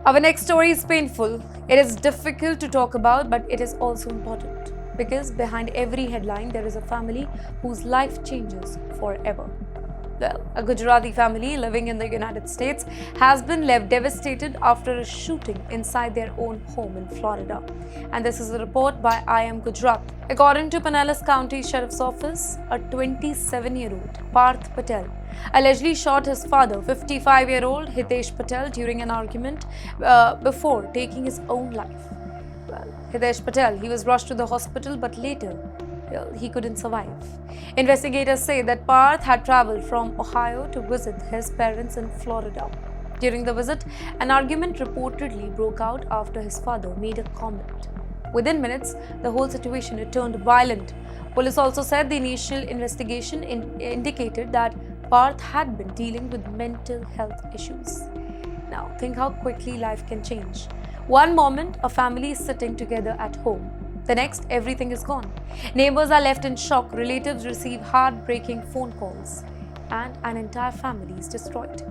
Our next story is painful. It is difficult to talk about, but it is also important because behind every headline, there is a family whose life changes forever. Well, a Gujarati family living in the United States has been left devastated after a shooting inside their own home in Florida. And this is a report by I Am Gujarat. According to Pinellas County Sheriff's Office, a 27-year-old Parth Patel allegedly shot his father, 55-year-old Hitesh Patel, during an argument before taking his own life. Well, Hitesh Patel, he was rushed to the hospital, but later he couldn't survive. Investigators say that Parth had traveled from Ohio to visit his parents in Florida. During the visit, an argument reportedly broke out after his father made a comment. Within minutes, the whole situation had turned violent. Police also said the initial investigation indicated that Parth had been dealing with mental health issues. Now, think how quickly life can change. One moment, a family is sitting together at home. The next, everything is gone. Neighbors are left in shock, relatives receive heartbreaking phone calls, and an entire family is destroyed.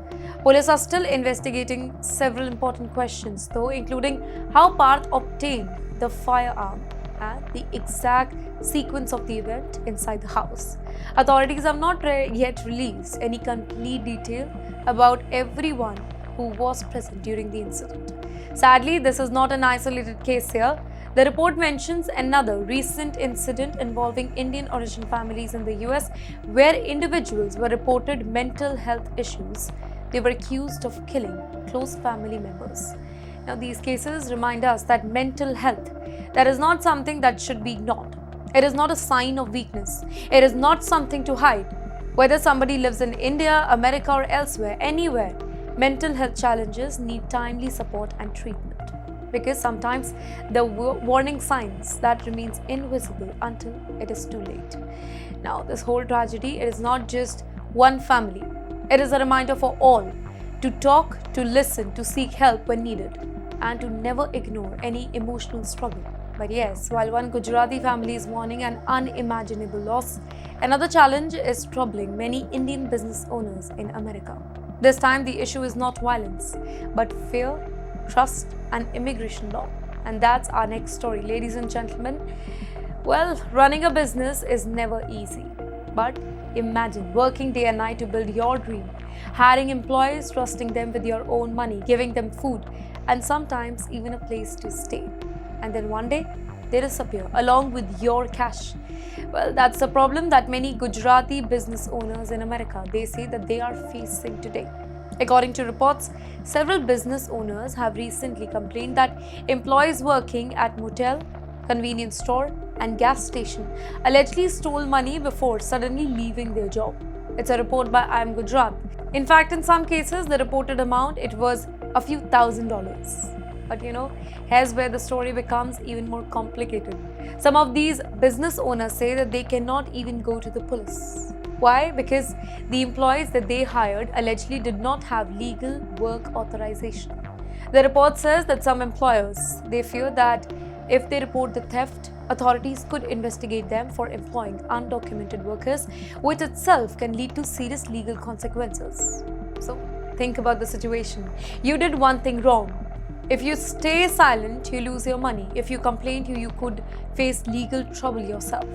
Police are still investigating several important questions, though, including how Parth obtained the firearm and the exact sequence of the event inside the house. Authorities have not yet released any complete detail about everyone who was present during the incident. Sadly, this is not an isolated case here. The report mentions another recent incident involving Indian origin families in the US where individuals were reported mental health issues. They were accused of killing close family members. Now, these cases remind us that mental health, that is not something that should be ignored. It is not a sign of weakness. It is not something to hide. Whether somebody lives in India, America, or elsewhere, anywhere, mental health challenges need timely support and treatment. Because sometimes the warning signs that remains invisible until it is too late. Now, this whole tragedy, it is not just one family. It is a reminder for all to talk, to listen, to seek help when needed, and to never ignore any emotional struggle. But yes, while one Gujarati family is mourning an unimaginable loss, another challenge is troubling many Indian business owners in America. This time, the issue is not violence, but fear, trust, and immigration law. And that's our next story, ladies and gentlemen. Well, running a business is never easy. But imagine working day and night to build your dream, hiring employees, trusting them with your own money, giving them food, and sometimes even a place to stay. And then one day, they disappear along with your cash. Well, that's the problem that many Gujarati business owners in America, they say that they are facing today. According to reports, several business owners have recently complained that employees working at motel, convenience store, and gas station allegedly stole money before suddenly leaving their job. It's a report by I Am Gujarat. In fact, in some cases, the reported amount, it was a few $1,000s. But here's where the story becomes even more complicated. Some of these business owners say that they cannot even go to the police. Why? Because the employees that they hired allegedly did not have legal work authorization. The report says that some employers, they fear that if they report the theft, authorities could investigate them for employing undocumented workers, which itself can lead to serious legal consequences. So, think about the situation. You did one thing wrong. If you stay silent, you lose your money. If you complain, you could face legal trouble yourself.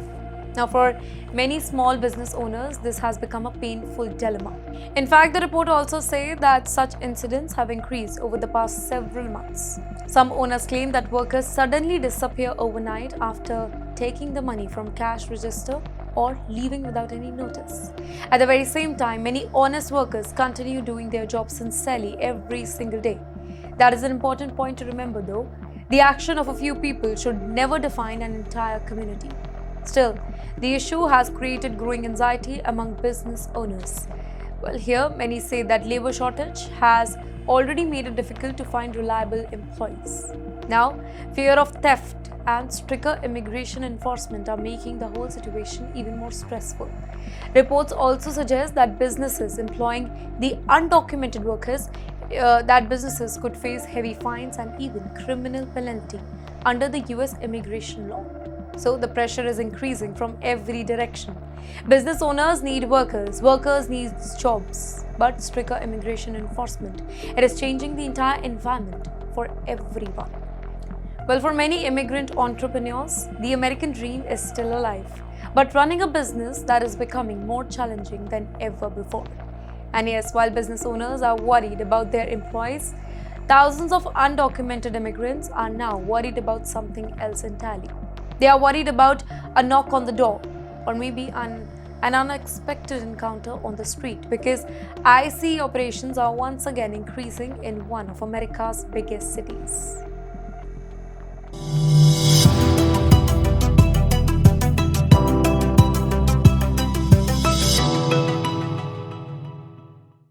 Now, for many small business owners, this has become a painful dilemma. In fact, the report also says that such incidents have increased over the past several months. Some owners claim that workers suddenly disappear overnight after taking the money from cash register or leaving without any notice. At the very same time, many honest workers continue doing their job sincerely every single day. That is an important point to remember, though. The action of a few people should never define an entire community. Still, the issue has created growing anxiety among business owners. Well, here, many say that labor shortage has already made it difficult to find reliable employees. Now, fear of theft and stricter immigration enforcement are making the whole situation even more stressful. Reports also suggest that businesses employing the undocumented workers that businesses could face heavy fines and even criminal penalty under the US immigration law. So the pressure is increasing from every direction. Business owners need workers need jobs, but stricter immigration enforcement, it is changing the entire environment for everyone. Well, for many immigrant entrepreneurs, the American dream is still alive, but running a business that is becoming more challenging than ever before. And yes, while business owners are worried about their employees, thousands of undocumented immigrants are now worried about something else entirely. They are worried about a knock on the door, or maybe an unexpected encounter on the street, because IC operations are once again increasing in one of America's biggest cities.